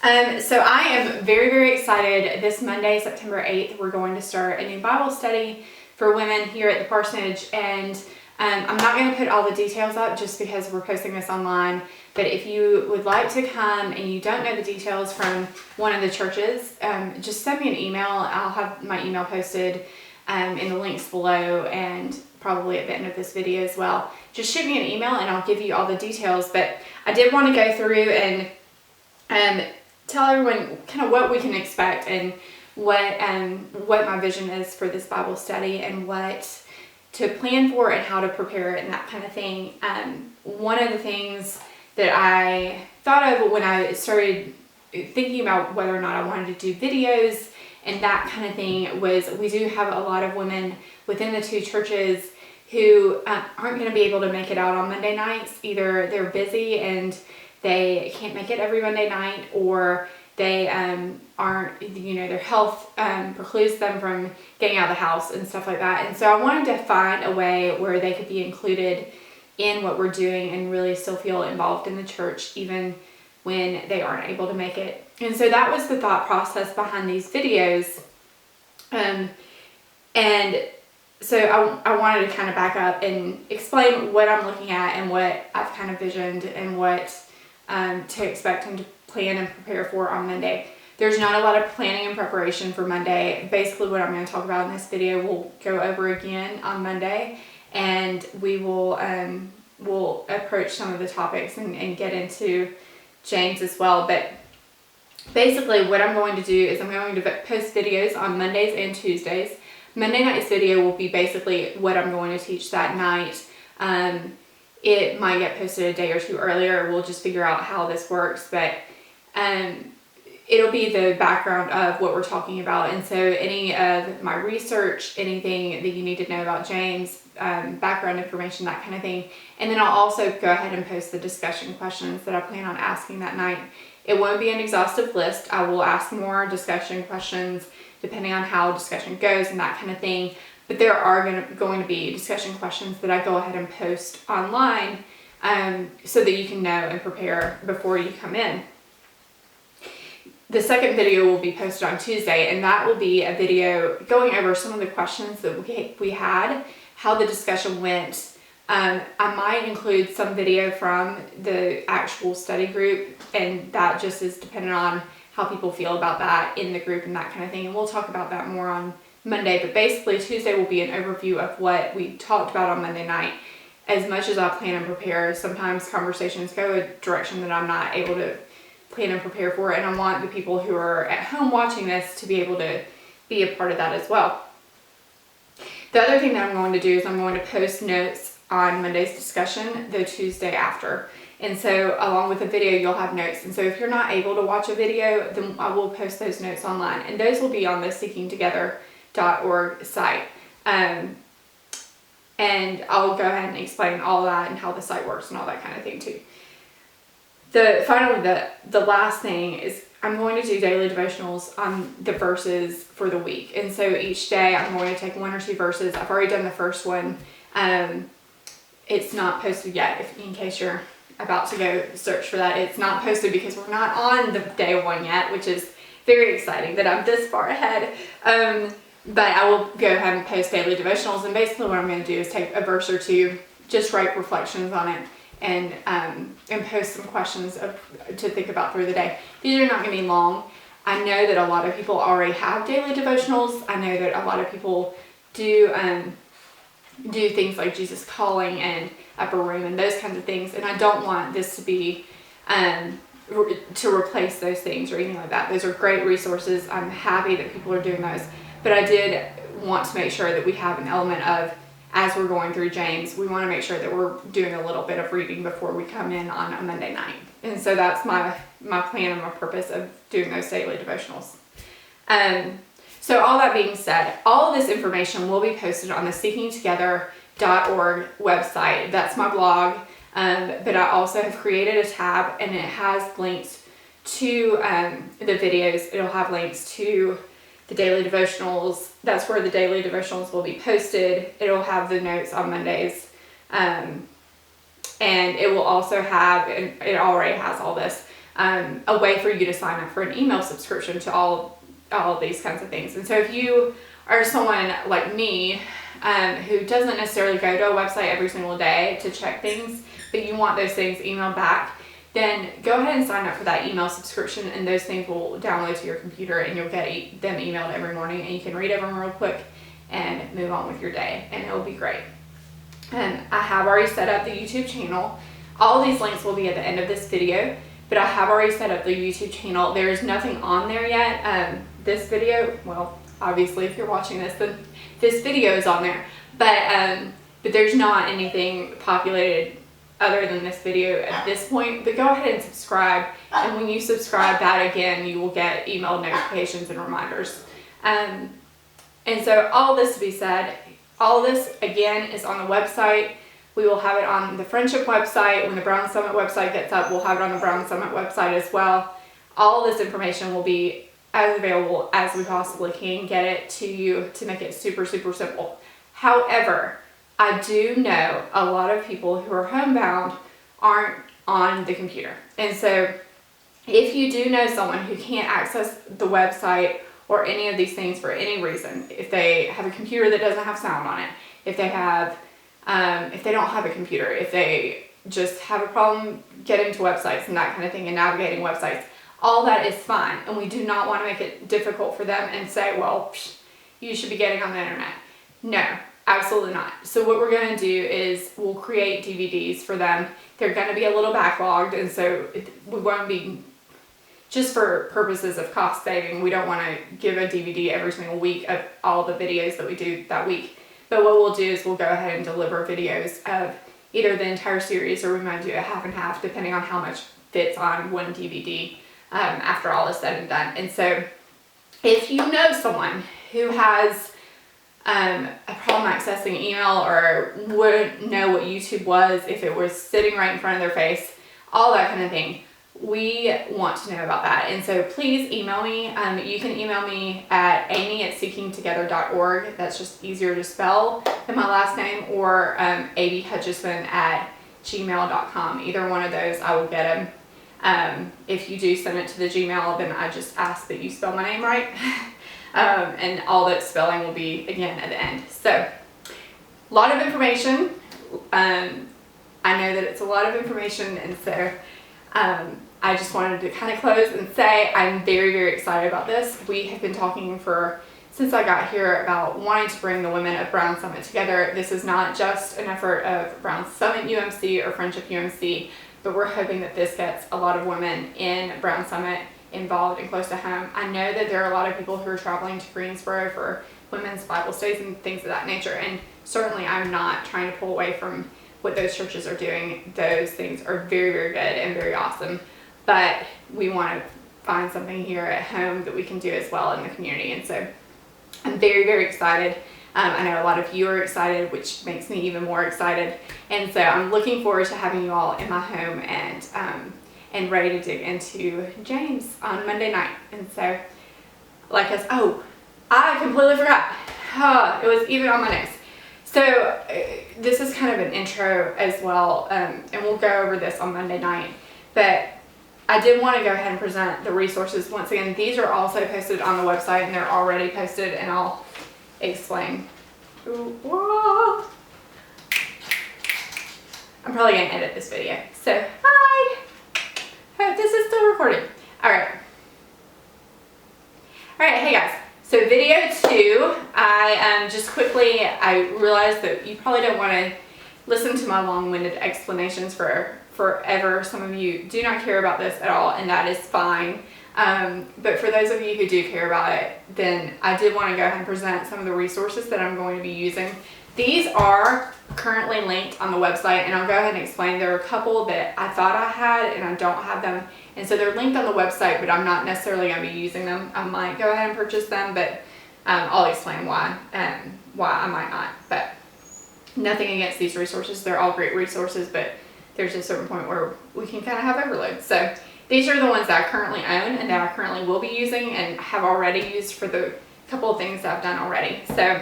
So I am very, very excited. This Monday, September 8th, we're going to start a new Bible study for women here at the parsonage. And I'm not going to put all the details up just because we're posting this online. But if you would like to come and you don't know the details from one of the churches, just send me an email. I'll have my email posted in the links below and probably at the end of this video as well. Just shoot me an email and I'll give you all the details. But I did want to go through and tell everyone kind of what we can expect and what my vision is for this Bible study and what to plan for and how to prepare it and that kind of thing. One of the things that I thought of when I started thinking about whether or not I wanted to do videos and that kind of thing was we do have a lot of women within the two churches who aren't going to be able to make it out on Monday nights. Either they're busy and they can't make it every Monday night, or they aren't, their health precludes them from getting out of the house and stuff like that. And so I wanted to find a way where they could be included in what we're doing and really still feel involved in the church even when they aren't able to make it. And so that was the thought process behind these videos. And so I wanted to kind of back up and explain what I'm looking at and what I've kind of visioned and what to expect and to plan and prepare for on Monday. There's not a lot of planning and preparation for Monday. Basically what I'm going to talk about in this video we'll go over again on Monday, and we will we'll approach some of the topics and get into James as well. But basically what I'm going to do is I'm going to post videos on Mondays and Tuesdays. Monday night's video will be basically what I'm going to teach that night. It might get posted a day or two earlier. We'll just figure out how this works, but it'll be the background of what we're talking about. And so any of my research, anything that you need to know about James, background information, that kind of thing. And then I'll also go ahead and post the discussion questions that I plan on asking that night. It won't be an exhaustive list. I will ask more discussion questions depending on how discussion goes and that kind of thing. But there are going to be discussion questions that I go ahead and post online so that you can know and prepare before you come in. The second video will be posted on Tuesday, and that will be a video going over some of the questions that we had, how the discussion went. I might include some video from the actual study group, and that just is dependent on how people feel about that in the group and that kind of thing. And we'll talk about that more on Monday, but basically Tuesday will be an overview of what we talked about on Monday night. As much as I plan and prepare, sometimes conversations go a direction that I'm not able to plan and prepare for, and I want the people who are at home watching this to be able to be a part of that as well. The other thing that I'm going to do is I'm going to post notes on Monday's discussion the Tuesday after. And so along with the video, you'll have notes. And so if you're not able to watch a video, then I will post those notes online. And those will be on the seekingtogether.org site. And I'll go ahead and explain all that and how the site works and all that kind of thing too. Finally, the last thing is I'm going to do daily devotionals on the verses for the week. And so each day I'm going to take one or two verses. I've already done the first one. It's not posted yet, in case you're about to go search for that. It's not posted because we're not on the day one yet, which is very exciting that I'm this far ahead. But I will go ahead and post daily devotionals, and basically what I'm going to do is take a verse or two, just write reflections on it, and post some questions to think about through the day. These are not going to be long. I know that a lot of people already have daily devotionals. I know that a lot of people do things like Jesus Calling and Upper Room and those kinds of things, and I don't want this to be to replace those things or anything like that. Those are great resources. I'm happy that people are doing those, but I did want to make sure that we have an element of, as we're going through James, we want to make sure that we're doing a little bit of reading before we come in on a Monday night. And so that's my plan and my purpose of doing those daily devotionals. So all that being said, all of this information will be posted on the seekingtogether.org website. That's my blog. But I also have created a tab, and it has links to the videos. It'll have links to the daily devotionals. That's where the daily devotionals will be posted. It'll have the notes on Mondays. And it will also have, and it already has all this, a way for you to sign up for an email subscription to all of these kinds of things. And so if you are someone like me, who doesn't necessarily go to a website every single day to check things, but you want those things emailed back, then go ahead and sign up for that email subscription, and those things will download to your computer, and you'll get them emailed every morning, and you can read over them real quick and move on with your day, and it will be great. And I have already set up the YouTube channel. All of these links will be at the end of this video, but I have already set up the YouTube channel. There is nothing on there yet. This video, well, obviously if you're watching this, then this video is on there, but there's not anything populated other than this video at this point. But go ahead and subscribe, and when you subscribe, that again, you will get email notifications and reminders. And so all this to be said, all this again is on the website. We will have it on the Friendship website. When the Brown Summit website gets up, we'll have it on the Brown Summit website as well. All this information will be as available as we possibly can get it to you, to make it super, super simple. However, I do know a lot of people who are homebound aren't on the computer. And so if you do know someone who can't access the website or any of these things for any reason, if they have a computer that doesn't have sound on it, if they don't have a computer, if they just have a problem getting to websites and that kind of thing and navigating websites, all that is fine. And we do not want to make it difficult for them and say, well, you should be getting on the internet. No, absolutely not. So what we're going to do is we'll create DVDs for them. They're going to be a little backlogged, and so we won't be, just for purposes of cost saving, we don't want to give a DVD every single week of all the videos that we do that week. But what we'll do is we'll go ahead and deliver videos of either the entire series, or we might do a half and half depending on how much fits on one DVD after all is said and done. And so if you know someone who has a problem accessing email, or wouldn't know what YouTube was if it was sitting right in front of their face, all that kind of thing, we want to know about that. And so please email me. You can email me at amy@seekingtogether.org. That's just easier to spell than my last name, or abhutchison@gmail.com. Either one of those, I will get them. If you do send it to the Gmail, then I just ask that you spell my name right. And all that spelling will be again at the end. So a lot of information. I know that it's a lot of information, and so I just wanted to kind of close and say I'm very, very excited about this. We have been talking since I got here about wanting to bring the women of Brown Summit together. This is not just an effort of Brown Summit UMC or Friendship UMC, but we're hoping that this gets a lot of women in Brown Summit involved and close to home. I know that there are a lot of people who are traveling to Greensboro for women's Bible studies and things of that nature, and certainly I'm not trying to pull away from what those churches are doing. Those things are very, very good and very awesome, but we want to find something here at home that we can do as well in the community. And so I'm very, very excited. I know a lot of you are excited, which makes me even more excited. And so I'm looking forward to having you all in my home and ready to dig into James on Monday night. And so, I completely forgot. It was even on my notes. So this is kind of an intro as well, and we'll go over this on Monday night. But I did want to go ahead and present the resources. Once again, these are also posted on the website, and they're already posted, and I'll explain. Ooh, I'm probably going to edit this video. So, hi! Hope this is still recording. Alright, hey guys. So video 2, I realized that you probably don't want to listen to my long-winded explanations for forever. Some of you do not care about this at all, and that is fine. But for those of you who do care about it, then I did want to go ahead and present some of the resources that I'm going to be using. These are currently linked on the website, and I'll go ahead and explain. There are a couple that I thought I had and I don't have them, and so they're linked on the website, but I'm not necessarily going to be using them. I might go ahead and purchase them, but I'll explain why I might not. But nothing against these resources. They're all great resources, but there's a certain point where we can kind of have overload. So these are the ones that I currently own and that I currently will be using and have already used for the couple of things that I've done already. So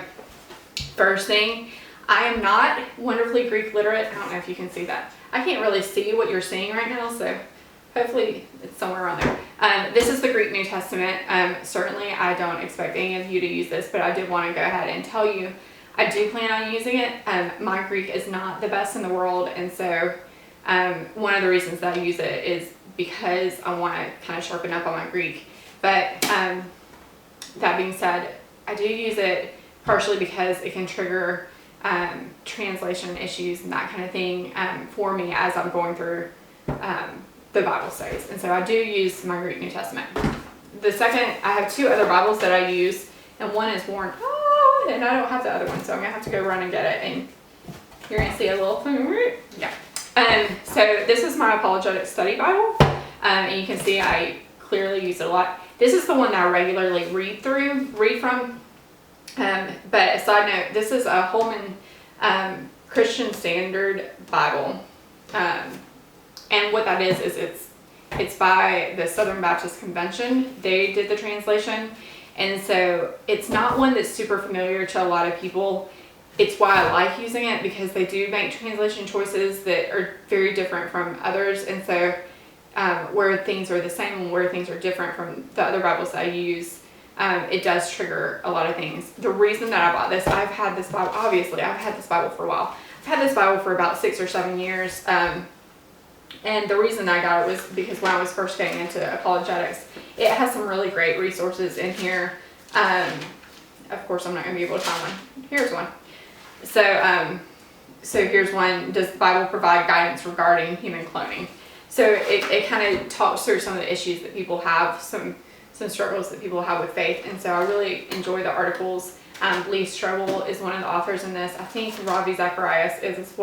first thing, I am not wonderfully Greek literate. I don't know if you can see that. I can't really see what you're seeing right now, so Hopefully it's somewhere around there. This is the Greek New Testament. Certainly I don't expect any of you to use this, but I did want to go ahead and tell you I do plan on using it. My Greek is not the best in the world, and so one of the reasons that I use it is because I want to kind of sharpen up on my Greek. But that being said, I do use it partially because it can trigger translation issues and that kind of thing for me as I'm going through the Bible studies. And so I do use my Greek New Testament. The second, I have two other Bibles that I use, and one is worn, and I don't have the other one, so I'm gonna have to go run and get it. And you're gonna see a little thing, yeah. So this is my Apologetic Study Bible, and you can see I clearly use it a lot. This is the one that I regularly read from. But a side note, this is a Holman Christian Standard Bible. And what that is it's by the Southern Baptist Convention. They did the translation. And so it's not one that's super familiar to a lot of people. It's why I like using it, because they do make translation choices that are very different from others. And so where things are the same and where things are different from the other Bibles that I use, it does trigger a lot of things. The reason that I bought this, I've had this Bible, obviously I've had this Bible for a while. I've had this Bible for about 6 or 7 years. And the reason I got it was because when I was first getting into apologetics, it has some really great resources in here. Of course, I'm not going to be able to find one. Here's one. So here's one. Does the Bible provide guidance regarding human cloning? So it kind of talks through some of the issues that people have, some struggles that people have with faith. And so I really enjoy the articles. Lee Strobel is one of the authors in this. I think Ravi Zacharias is as well.